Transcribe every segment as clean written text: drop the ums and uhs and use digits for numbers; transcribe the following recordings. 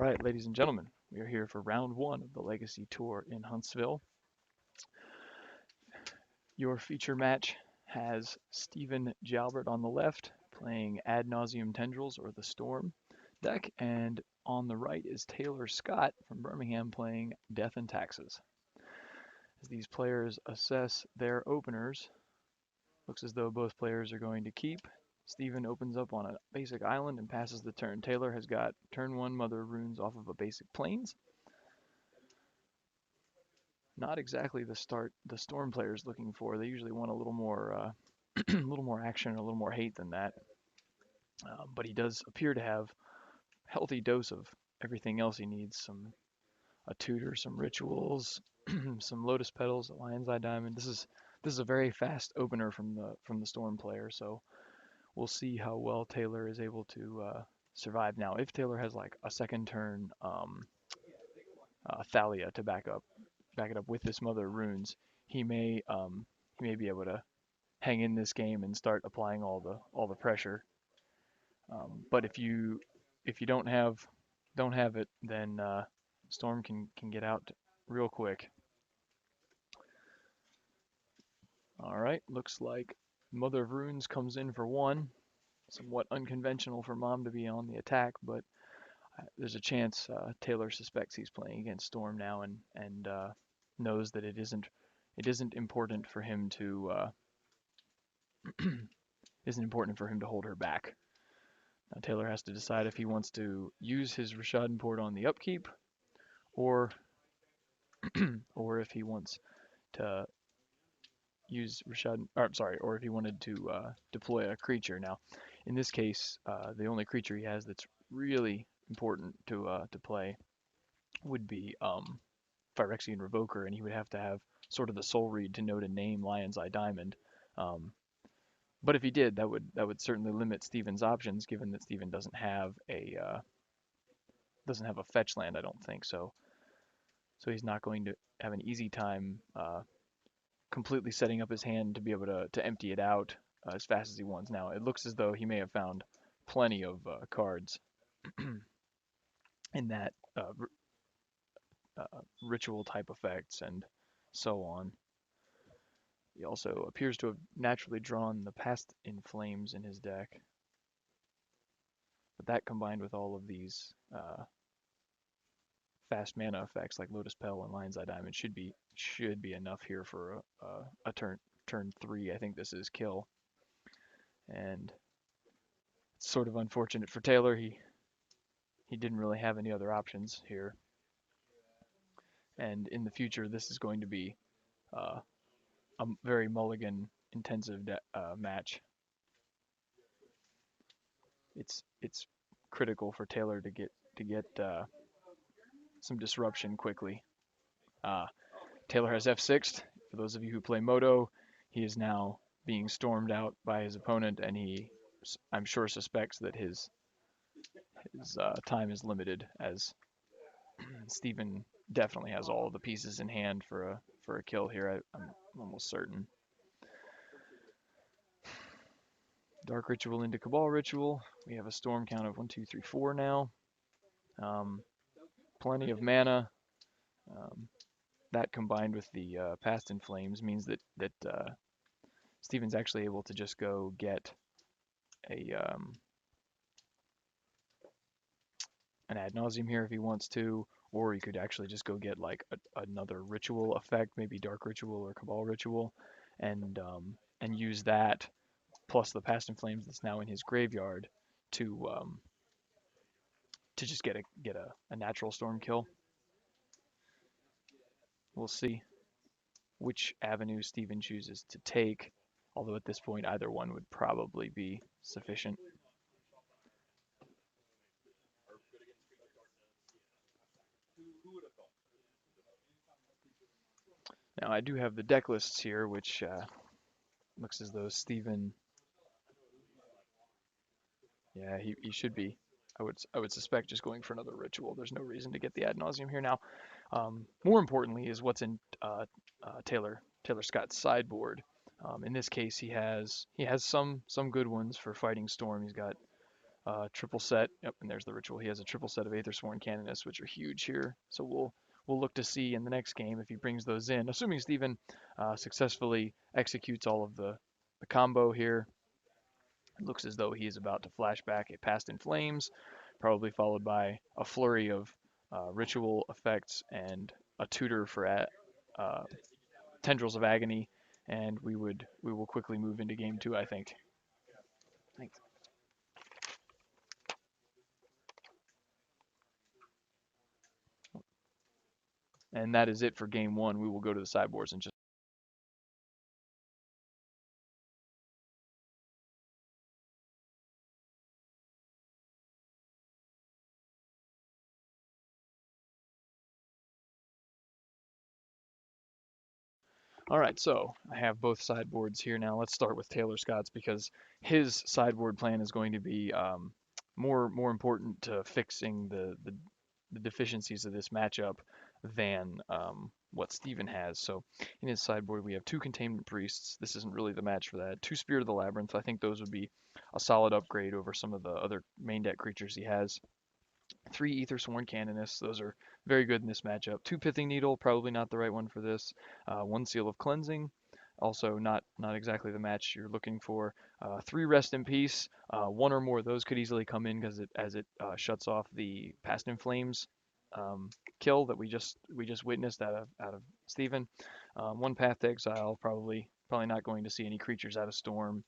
right, ladies and gentlemen, we are here for round one of the Legacy Tour in Huntsville. Your feature match has Stephen Jalbert on the left, playing Ad Nauseum Tendrils or the Storm deck, and on the right is Taylor Scott from Birmingham playing Death and Taxes. As these players assess their openers, looks as though both players are going to keep. Stephen opens up on a basic island and passes the turn. Taylor has got turn one Mother of Runes off of a basic plains. Not exactly the start the Storm player is looking for. They usually want a little more, a little more action, a little more hate than that. But he does appear to have a healthy dose of everything else he needs: a tutor, some rituals, some lotus petals, a lion's eye diamond. This is a very fast opener from the Storm player, so we'll see how well Taylor is able to survive. Now, if Taylor has like a second turn Thalia to back it up with this Mother of Runes, he may be able to hang in this game and start applying all the pressure. But if you don't have it, then Storm can get out real quick. All right, looks like Mother of Runes comes in for one. Somewhat unconventional for Mom to be on the attack, but there's a chance Taylor suspects he's playing against Storm now and knows that it isn't important for him to hold her back. Now Taylor has to decide if he wants to use his Rashad Port on the upkeep, or or if he wants to use Rashad, or I'm sorry, or if he wanted to deploy a creature. Now, in this case, the only creature he has that's really important to play would be Phyrexian Revoker, and he would have to have sort of the soul read to know to name Lion's Eye Diamond. But if he did, that would certainly limit Steven's options, given that Steven doesn't have a fetch land, I don't think. So he's not going to have an easy time completely setting up his hand to be able to empty it out as fast as he wants. Now, it looks as though he may have found plenty of cards in that ritual type effects and so on. He also appears to have naturally drawn the Past in Flames in his deck. But that combined with all of these fast mana effects like Lotus Petal and Lion's Eye Diamond should be enough here for a turn 3. I think this is kill. And it's sort of unfortunate for Taylor. He didn't really have any other options here. And in the future, this is going to be a very mulligan intensive match. It's critical for Taylor to get some disruption quickly. Taylor has F6'd. For those of you who play Moto, he is now being stormed out by his opponent, and I'm sure, suspects that his time is limited, as Steven definitely has all the pieces in hand for a kill here. I'm almost certain. Dark Ritual into Cabal Ritual. We have a storm count of 1, 2, 3, 4 now. Plenty of mana. That combined with the Past in Flames means that Steven's actually able to just go get an Ad Nauseum here if he wants to, or he could actually just go get like another ritual effect, maybe Dark Ritual or Cabal Ritual, and use that plus the Past in Flames that's now in his graveyard to just get a natural storm kill. We'll see which avenue Steven chooses to take, although at this point either one would probably be sufficient. Now I do have the deck lists here, which looks as though Steven, yeah, he should be. I would suspect just going for another ritual. There's no reason to get the Ad Nauseum here now. More importantly is what's in Taylor Scott's sideboard. In this case, he has some good ones for fighting Storm. He's got triple set. Yep, and there's the ritual. He has a triple set of Aethersworn Canonists, which are huge here. So we'll look to see in the next game if he brings those in, assuming Steven successfully executes all of the combo here. It looks as though he is about to flash back a Past in Flames, probably followed by a flurry of ritual effects and a tutor for uh, Tendrils of Agony, and we will quickly move into game two, I think. Thanks. And that is it for game one. We will go to the sideboards in just. All right, so I have both sideboards here now. Let's start with Taylor Scott's because his sideboard plan is going to be more important to fixing the deficiencies of this matchup than what Steven has. So in his sideboard, we have two Containment Priests. This isn't really the match for that. Two Spirit of the Labyrinth. I think those would be a solid upgrade over some of the other main deck creatures he has. Three Aethersworn Canonists. Those are very good in this matchup. Two Pithing Needle, probably not the right one for this. One Seal of Cleansing, also not exactly the match you're looking for. Three Rest in Peace. One or more of those could easily come in because it shuts off the Past in Flames kill that we just witnessed out of Steven. One Path to Exile, probably not going to see any creatures out of Storm.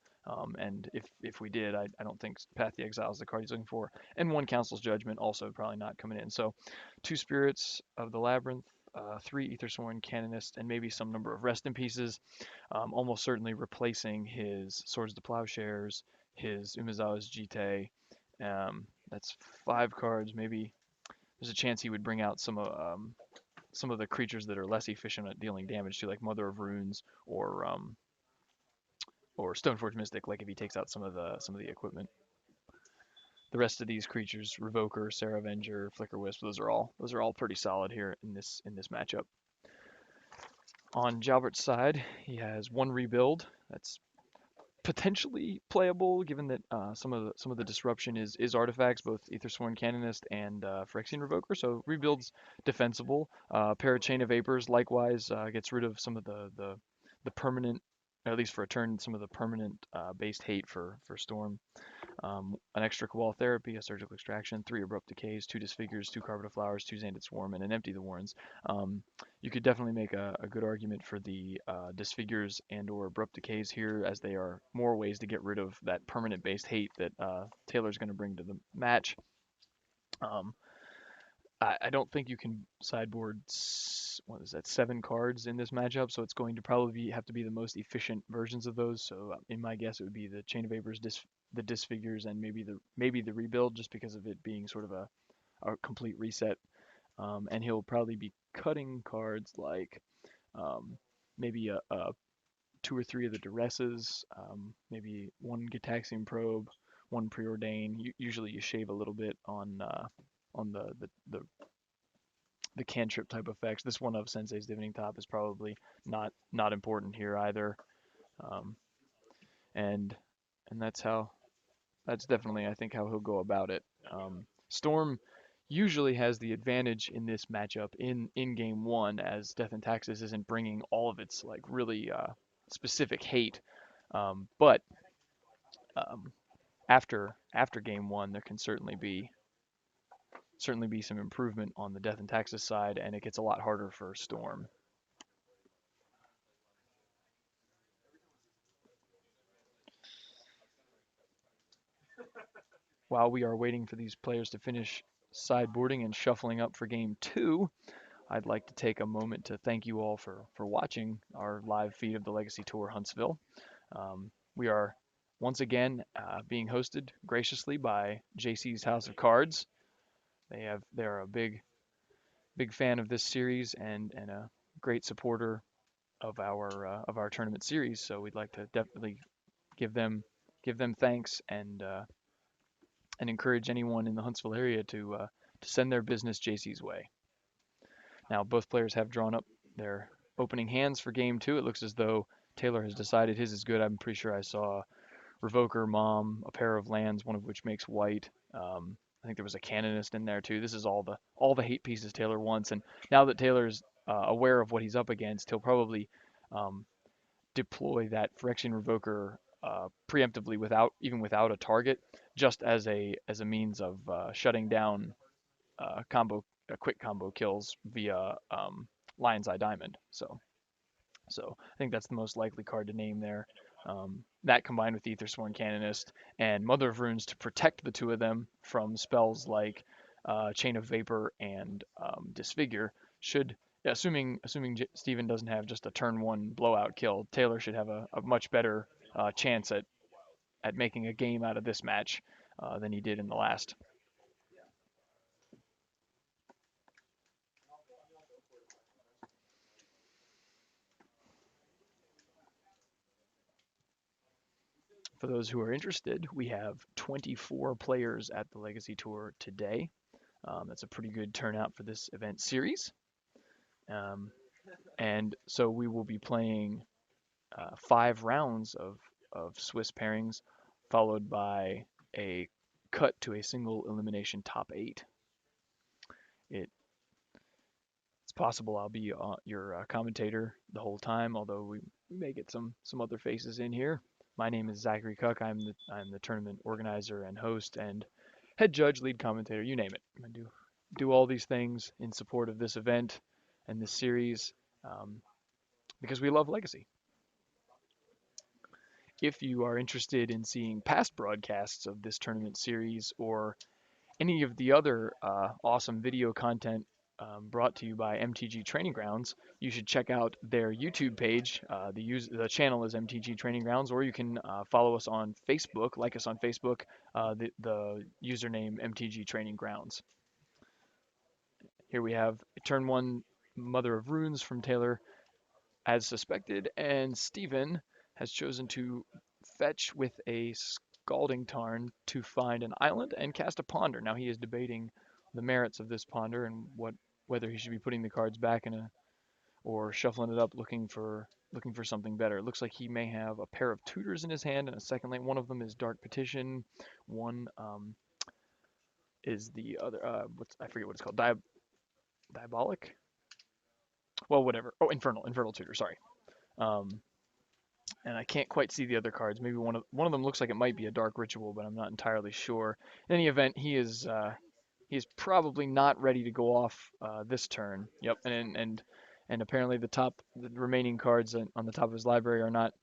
And if we did, I don't think Path to Exile is the card he's looking for. And one Council's Judgment, also probably not coming in. So two Spirits of the Labyrinth, three Aethersworn Canonists, and maybe some number of Rest in Pieces, almost certainly replacing his Swords to Plowshares, his Umezawa's Jite. That's five cards. Maybe there's a chance he would bring out some of the creatures that are less efficient at dealing damage to, like Mother of Runes or Stoneforge Mystic, like if he takes out some of the equipment. The rest of these creatures, Revoker, Sarah Avenger, Flicker Wisp, those are all pretty solid here in this matchup. On Jalbert's side, he has one rebuild that's potentially playable, given that some of the disruption is artifacts, both Aethersworn Canonist and Phyrexian Revoker. So rebuild's defensible. Parachain of Vapors likewise gets rid of some of the permanent, at least for a turn, some of the permanent based hate for Storm. An extra Cabal Therapy, a Surgical Extraction, three Abrupt Decays, two Disfigures, two Carpet of Flowers, two Xanded Swarm, and an Empty the Warrens. You could definitely make a good argument for the Disfigures and or Abrupt Decays here, as they are more ways to get rid of that permanent based hate that Taylor's going to bring to the match. Um, I don't think you can sideboard, what is that, 7 cards in this matchup, so it's going to probably have to be the most efficient versions of those. So in my guess, it would be the Chain of Vapors, the Disfigures, and maybe the Rebuild, just because of it being sort of a complete reset. And he'll probably be cutting cards like maybe a 2 or 3 of the Duresses, maybe one Gitaxian Probe, one Preordain. Usually you shave a little bit on the cantrip type effects. This one of Sensei's Divining Top is probably not important here either. Um, and and that's definitely, I think, how he'll go about it. Storm usually has the advantage in this matchup in game one, as Death and Taxes isn't bringing all of its like really specific hate. But um, after game one, there can certainly be some improvement on the Death and Taxes side, and it gets a lot harder for Storm. While we are waiting for these players to finish sideboarding and shuffling up for game two, I'd like to take a moment to thank you all for watching our live feed of the Legacy Tour Huntsville. We are once again being hosted graciously by JC's House of Cards. They're a big fan of this series and a great supporter of our tournament series. So we'd like to definitely give them thanks and encourage anyone in the Huntsville area to send their business JC's way. Now both players have drawn up their opening hands for game two. It looks as though Taylor has decided his is good. I'm pretty sure I saw Revoker, Mom, a pair of lands, one of which makes white. I think there was a Canonist in there too. This is all the hate pieces Taylor wants, and now that Taylor's aware of what he's up against, he'll probably um, deploy that Phyrexian Revoker preemptively without a target, just as a means of shutting down quick combo kills via Lion's Eye Diamond. So I think that's the most likely card to name there. That combined with Aethersworn Canonist and Mother of Runes to protect the two of them from spells like Chain of Vapor and Disfigure should, assuming Steven doesn't have just a turn one blowout kill, Taylor should have a much better chance at making a game out of this match than he did in the last. For those who are interested, we have 24 players at the Legacy Tour today. That's a pretty good turnout for this event series. Um, and so we will be playing 5 rounds of Swiss pairings, followed by a cut to a single elimination top 8. It's possible I'll be your commentator the whole time, although we may get some other faces in here. My name is Zachary Cook. I'm the tournament organizer and host and head judge, lead commentator, you name it. I do all these things in support of this event and this series um, because we love Legacy. If you are interested in seeing past broadcasts of this tournament series or any of the other awesome video content brought to you by MTG Training Grounds, you should check out their YouTube page. The channel is MTG Training Grounds, or you can follow us on Facebook, like us on Facebook, the username MTG Training Grounds. Here we have turn 1 Mother of Runes from Taylor, as suspected, and Steven has chosen to fetch with a Scalding Tarn to find an island and cast a Ponder. Now he is debating the merits of this Ponder and whether he should be putting the cards back or shuffling it up looking for something better. It looks like he may have a pair of tutors in his hand and a second lane. One of them is Dark Petition. One is the other. I forget what it's called. Diabolic. Well, whatever. Oh, Infernal Tutor. Sorry. Um, and I can't quite see the other cards. Maybe one of them looks like it might be a Dark Ritual, but I'm not entirely sure. In any event, he is probably not ready to go off this turn. Yep, and apparently the remaining cards on the top of his library are not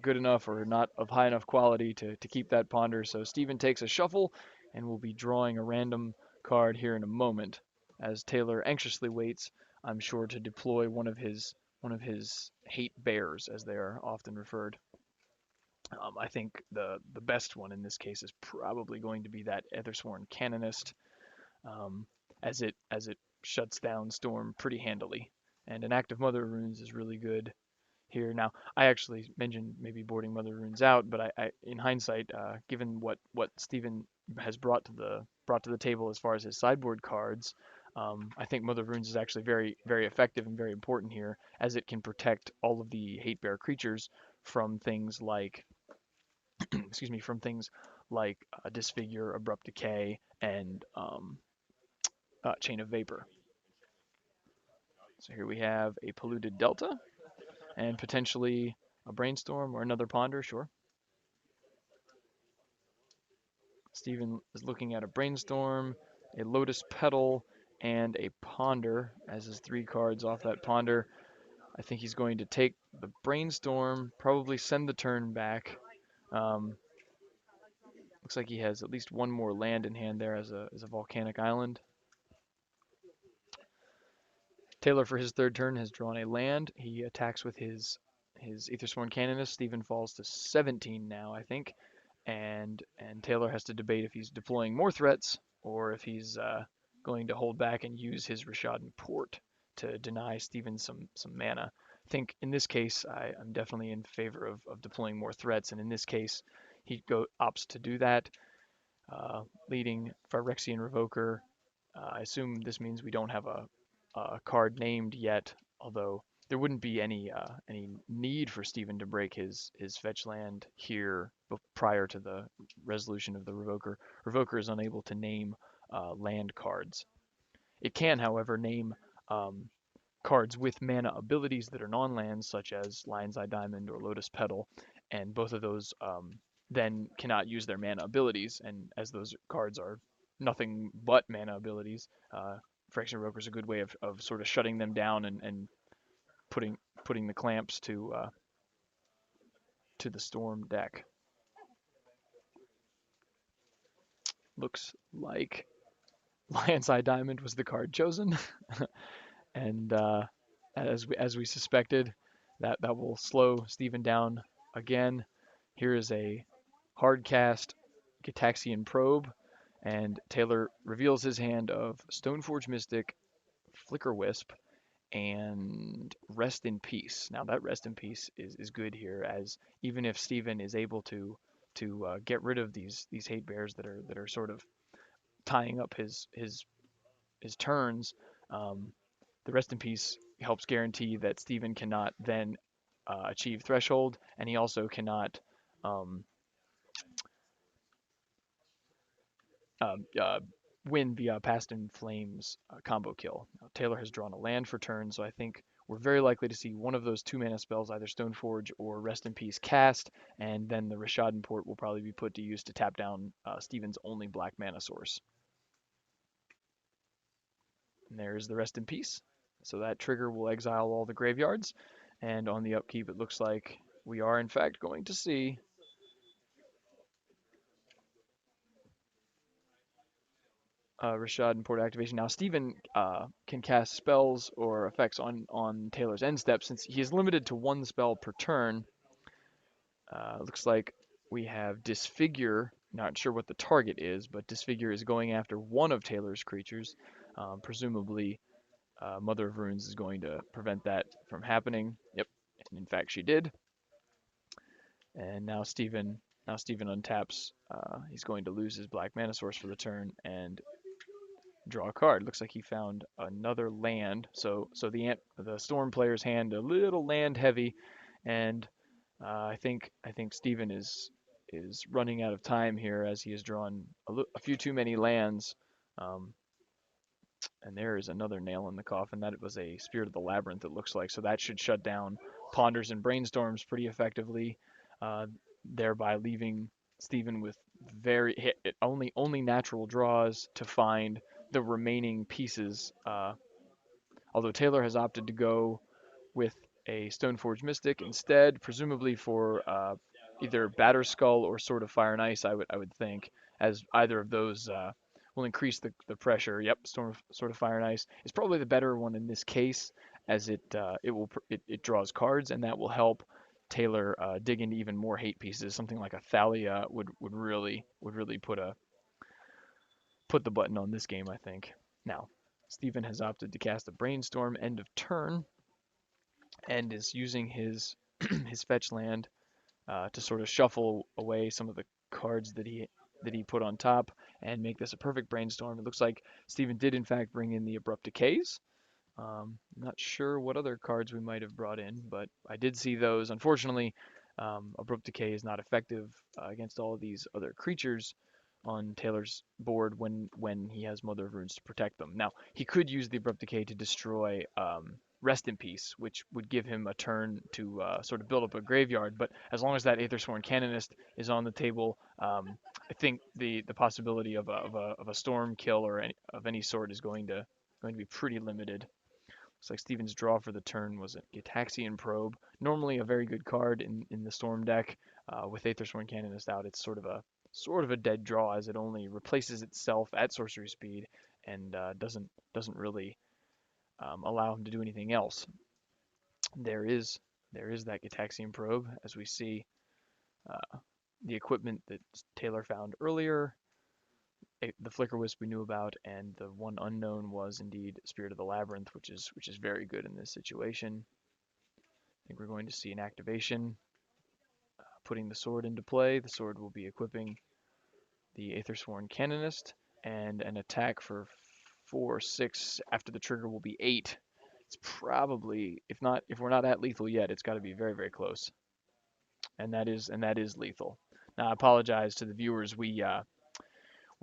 good enough or not of high enough quality to keep that Ponder. So Steven takes a shuffle and will be drawing a random card here in a moment as Taylor anxiously waits, I'm sure, to deploy one of his hate bears, as they are often referred. I think the best one in this case is probably going to be that Ethersworn Canonist, um, as it shuts down Storm pretty handily. And an active Mother of Runes is really good here. Now, I actually mentioned maybe boarding Mother of Runes out, but I in hindsight, given what Steven has brought to the table as far as his sideboard cards, I think Mother of Runes is actually very very effective and very important here, as it can protect all of the hate bear creatures from things like excuse me, from things like Disfigure, Abrupt Decay, and Chain of Vapor. So here we have a Polluted Delta and potentially a Brainstorm or another Ponder, sure. Steven is looking at a Brainstorm, a Lotus Petal, and a Ponder as his 3 cards off that Ponder. I think he's going to take the Brainstorm, probably send the turn back. Um, Looks like he has at least one more land in hand there as a volcanic island. Taylor, for his third turn, has drawn a land. He attacks with his Aethersworn Canonist. Steven falls to 17 now, I think, and Taylor has to debate if he's deploying more threats or if he's going to hold back and use his Rishadan Port to deny Steven some mana. I think in this case, I'm definitely in favor of deploying more threats, and in this case, he opts to do that, leading Phyrexian Revoker. I assume this means we don't have a card named yet, although there wouldn't be any need for Steven to break his fetch land here prior to the resolution of the Revoker. Revoker is unable to name land cards. It can, however, name um, cards with mana abilities that are non-lands, such as Lion's Eye Diamond or Lotus Petal, and both of those then cannot use their mana abilities. And as those cards are nothing but mana abilities, Phyrexian Revoker is a good way of sort of shutting them down and putting putting the clamps to the Storm deck. Looks like Lion's Eye Diamond was the card chosen, and as we suspected, that will slow Steven down again. Here is a hard cast Gitaxian Probe, and Taylor reveals his hand of Stoneforge Mystic, Flicker Wisp, and Rest in Peace. Now that Rest in Peace is good here, as even if Steven is able to get rid of these hate bears that are sort of tying up his turns, um, the Rest in Peace helps guarantee that Steven cannot then achieve Threshold, and he also cannot um, uh, uh, win via Past in Flames combo kill. Now, Taylor has drawn a land for turn, so I think we're very likely to see one of those 2-mana spells, either Stoneforge or Rest in Peace, cast, and then the Rishadan Port will probably be put to use to tap down Steven's only black mana source. And there's the Rest in Peace. So that trigger will exile all the graveyards, and on the upkeep it looks like we are in fact going to see Rishadan Port activation. Now Steven can cast spells or effects on Taylor's end step, since he is limited to one spell per turn. Looks like we have Disfigure. Not sure what the target is, but Disfigure is going after one of Taylor's creatures. Presumably, Mother of Runes is going to prevent that from happening. Yep, and in fact she did. And now Steven untaps. He's going to lose his black mana source for the turn and draw a card. Looks like he found another land. So the Storm player's hand a little land heavy, and I think Steven is running out of time here, as he has drawn a few too many lands. Um, and there is another nail in the coffin. That was a Spirit of the Labyrinth, it looks like. So that should shut down Ponders and Brainstorms pretty effectively, uh, thereby leaving Steven with only natural draws to find the remaining pieces. Although Taylor has opted to go with a Stoneforge Mystic instead, presumably for either Batterskull or Sword of Fire and Ice, I would think, as either of those will increase the pressure. Yep, Sword of Fire and Ice is probably the better one in this case, as it draws cards, and that will help Taylor dig into even more hate pieces. Something like a Thalia would really put the button on this game, I think. Now, Steven has opted to cast a Brainstorm end of turn, and is using his his fetch land to sort of shuffle away some of the cards that he put on top and make this a perfect Brainstorm. It looks like Steven did in fact bring in the Abrupt Decays. Not sure what other cards we might have brought in, but I did see those. Unfortunately, Abrupt Decay is not effective against all of these other creatures on Taylor's board when he has Mother of Runes to protect them. Now, he could use the Abrupt Decay to destroy Rest in Peace, which would give him a turn to sort of build up a graveyard, but as long as that Aethersworn Canonist is on the table, I think the possibility of a storm kill or of any sort is going to be pretty limited. Looks like Steven's draw for the turn was a Gitaxian Probe. Normally a very good card in the Storm deck. With Aethersworn Canonist out, it's sort of a dead draw, as it only replaces itself at sorcery speed and doesn't really allow him to do anything else. There is that Gitaxian Probe, as we see the equipment that Taylor found earlier. The Flicker Wisp we knew about, and the one unknown was indeed Spirit of the Labyrinth, which is very good in this situation. I think we're going to see an activation, putting the sword into play. The sword will be equipping the Aethersworn Canonist, and an attack for 4, 6 after the trigger will be 8 it's probably, if we're not at lethal yet, it's got to be very, very close, and that is lethal. Now I apologize to the viewers. We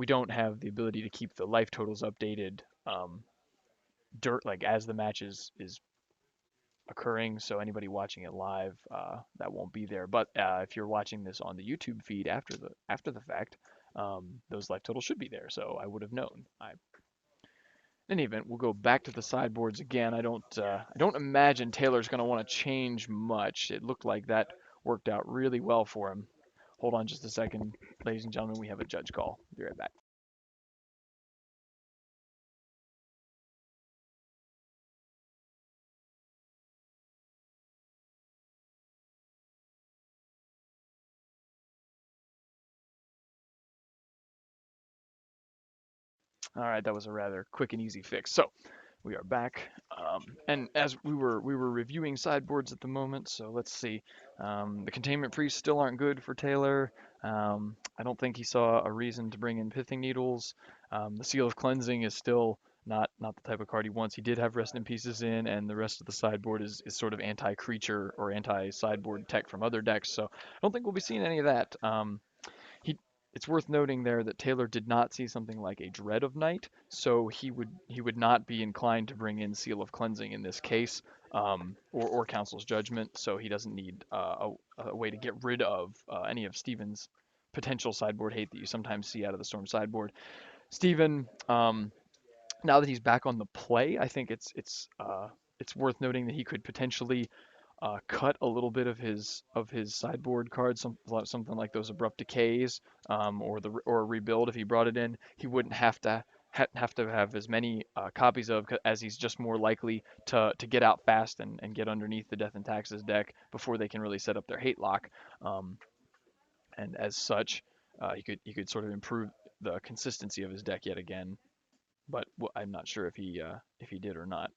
don't have the ability to keep the life totals updated like as the match is occurring. So anybody watching it live, that won't be there. But if you're watching this on the YouTube feed after the fact, those life totals should be there. So I would have known. In any event, we'll go back to the sideboards again. I don't imagine Taylor's going to want to change much. It looked like that worked out really well for him. Hold on just a second, ladies and gentlemen. We have a judge call. Be right back. All right, that was a rather quick and easy fix. So we are back, and as we were reviewing sideboards at the moment. So let's see. The containment priests still aren't good for Taylor. I don't think he saw a reason to bring in pithing needles. The seal of cleansing is still not the type of card he wants. He did have rest in pieces in, and the rest of the sideboard is sort of anti-creature or anti-sideboard tech from other decks. So I don't think we'll be seeing any of that. He It's worth noting there that Taylor did not see something like a Dread of Night, so he would not be inclined to bring in Seal of Cleansing in this case, or Council's Judgment. So he doesn't need a way to get rid of any of Steven's potential sideboard hate that you sometimes see out of the Storm sideboard. Steven, now that he's back on the play, I think it's worth noting that he could potentially cut a little bit of his sideboard cards, something like those abrupt decays, or rebuild if he brought it in. He wouldn't have to have as many copies of, as he's just more likely to get out fast and get underneath the Death and Taxes deck before they can really set up their hate lock. Um, and as such, he could sort of improve the consistency of his deck yet again. But I'm not sure if he did or not.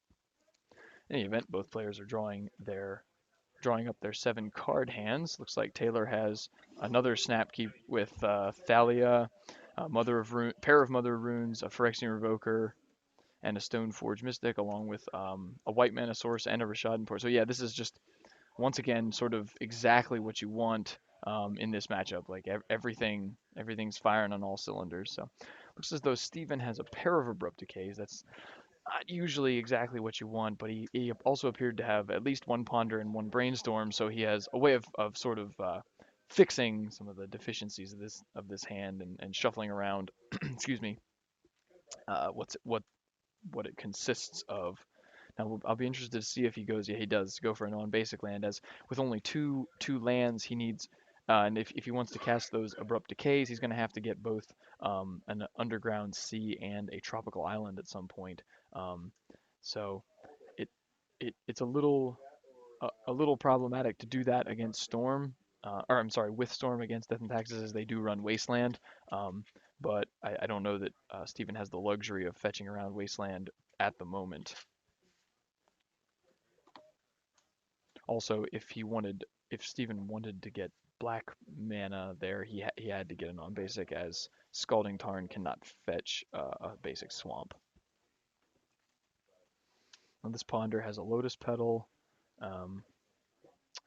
In any event, both players are drawing up their 7 card hands. Looks like Taylor has another Snapkeep with Thalia, pair of Mother of Runes, a Phyrexian Revoker, and a Stoneforge Mystic, along with a White Mana Source and a Rashad Port. So yeah, this is just, once again, sort of exactly what you want in this matchup. Like everything's firing on all cylinders. So looks as though Steven has a pair of Abrupt Decays. That's not usually exactly what you want, but he also appeared to have at least one Ponder and one Brainstorm, so he has a way of sort of fixing some of the deficiencies of this hand and shuffling around. Excuse me. What it consists of. Now I'll be interested to see if he goes. Yeah, he does go for a non-basic land, as with only two lands he needs. And if he wants to cast those abrupt decays, he's going to have to get both an underground sea and a tropical island at some point. Um, so it, it's a little problematic to do that against Storm, or I'm sorry, with Storm against Death and Taxes, as they do run Wasteland. Um, but I don't know that Steven has the luxury of fetching around Wasteland at the moment. Also, if Steven wanted to get black mana there, he had to get a non-basic, as Scalding Tarn cannot fetch a basic swamp. Now this Ponder has a Lotus Petal. I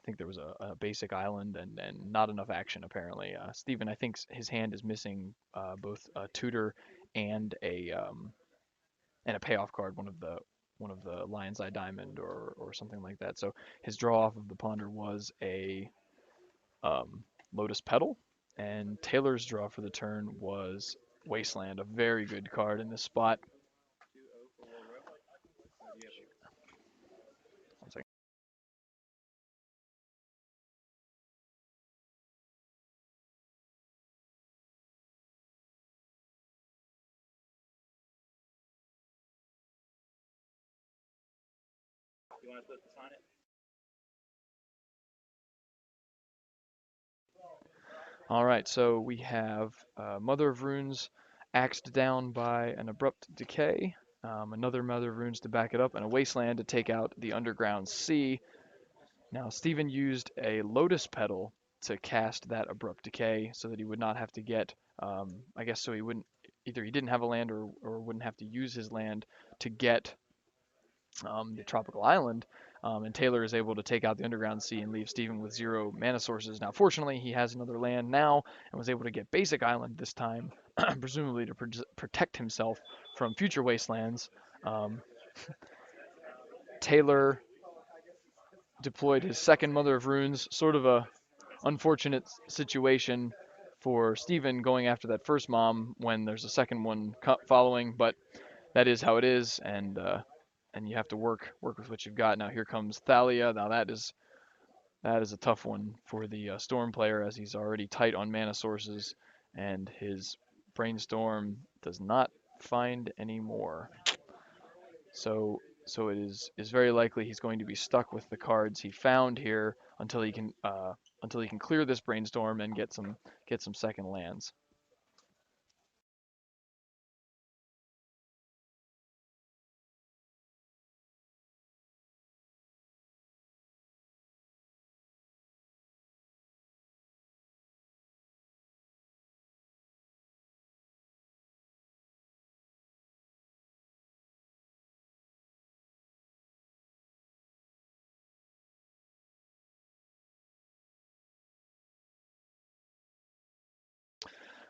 think there was a basic island and not enough action apparently. Steven, I think his hand is missing both a tutor and a payoff card, one of the Lion's Eye Diamond or something like that. So his draw off of the Ponder was a Lotus Petal, and Taylor's draw for the turn was Wasteland, a very good card in this spot. One second. All right, so we have Mother of Runes axed down by an Abrupt Decay, another Mother of Runes to back it up, and a Wasteland to take out the Underground Sea. Now, Steven used a Lotus Petal to cast that Abrupt Decay so that he would not have to get, I guess so he wouldn't, either he didn't have a land or wouldn't have to use his land to get the tropical island, and Taylor is able to take out the underground sea and leave Steven with 0 mana sources. Now, fortunately, he has another land now and was able to get basic island this time, presumably to protect himself from future wastelands. Um, Taylor deployed his second Mother of Runes, sort of a unfortunate situation for Steven going after that first mom when there's a second one following, but that is how it is, and you have to work with what you've got. Now here comes Thalia. Now that is a tough one for the Storm player, as he's already tight on mana sources, and his Brainstorm does not find any more. So it is very likely he's going to be stuck with the cards he found here until he can clear this Brainstorm and get some second lands.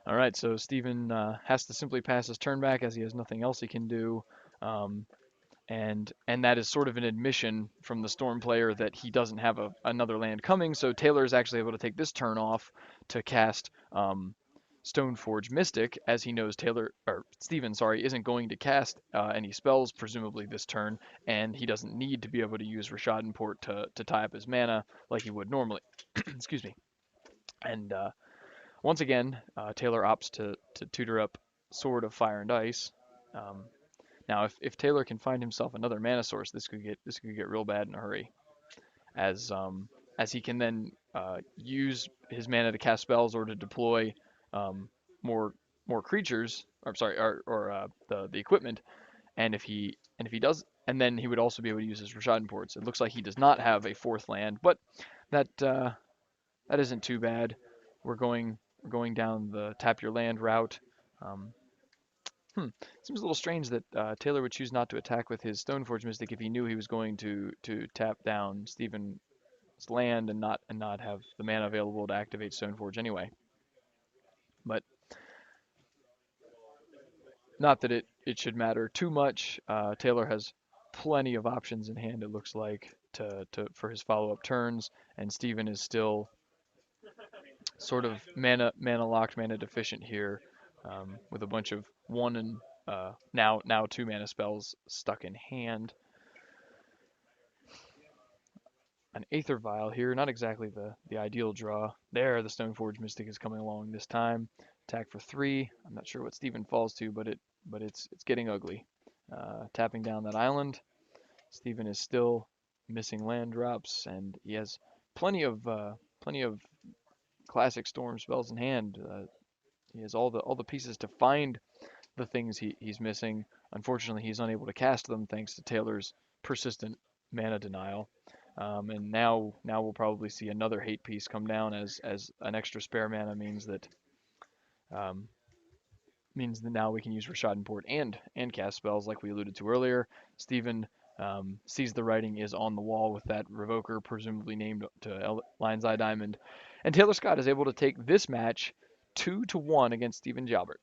All right, so Steven has to simply pass his turn back as he has nothing else he can do. Um, and that is sort of an admission from the Storm player that he doesn't have another land coming. So Taylor is actually able to take this turn off to cast Stoneforge Mystic, as he knows Steven, sorry, isn't going to cast any spells presumably this turn, and he doesn't need to be able to use Rishadenport to tie up his mana like he would normally. Excuse me. And once again, Taylor opts to tutor up Sword of Fire and Ice. Um, Now, if Taylor can find himself another mana source, this could get real bad in a hurry, as he can then use his mana to cast spells or to deploy um, more more creatures. Or sorry, or the equipment. And if he does, and then he would also be able to use his Rishadan ports. It looks like he does not have a fourth land, but that isn't too bad. We're going down the tap your land route. Um, Seems a little strange that Taylor would choose not to attack with his Stoneforge Mystic if he knew he was going to tap down Steven's land and not have the mana available to activate Stoneforge anyway. But not that it should matter too much. Taylor has plenty of options in hand, it looks like, to for his follow-up turns, and Steven is still sort of mana locked, mana deficient here, with a bunch of one and now 2 mana spells stuck in hand. An Aether Vial here, not exactly the ideal draw. There, the Stoneforge Mystic is coming along this time. Attack for 3. I'm not sure what Steven falls to, but it's getting ugly. Tapping down that island. Steven is still missing land drops, and he has plenty of classic Storm spells in hand. He has all the pieces to find the things he's missing. Unfortunately, he's unable to cast them thanks to Taylor's persistent mana denial. And now we'll probably see another hate piece come down, as an extra spare mana um, means that now we can use Rishadan Port and cast spells like we alluded to earlier. Steven sees the writing is on the wall with that Revoker, presumably named to Lion's Eye Diamond, and Taylor Scott is able to take this match 2-1 against Steven Jalbert.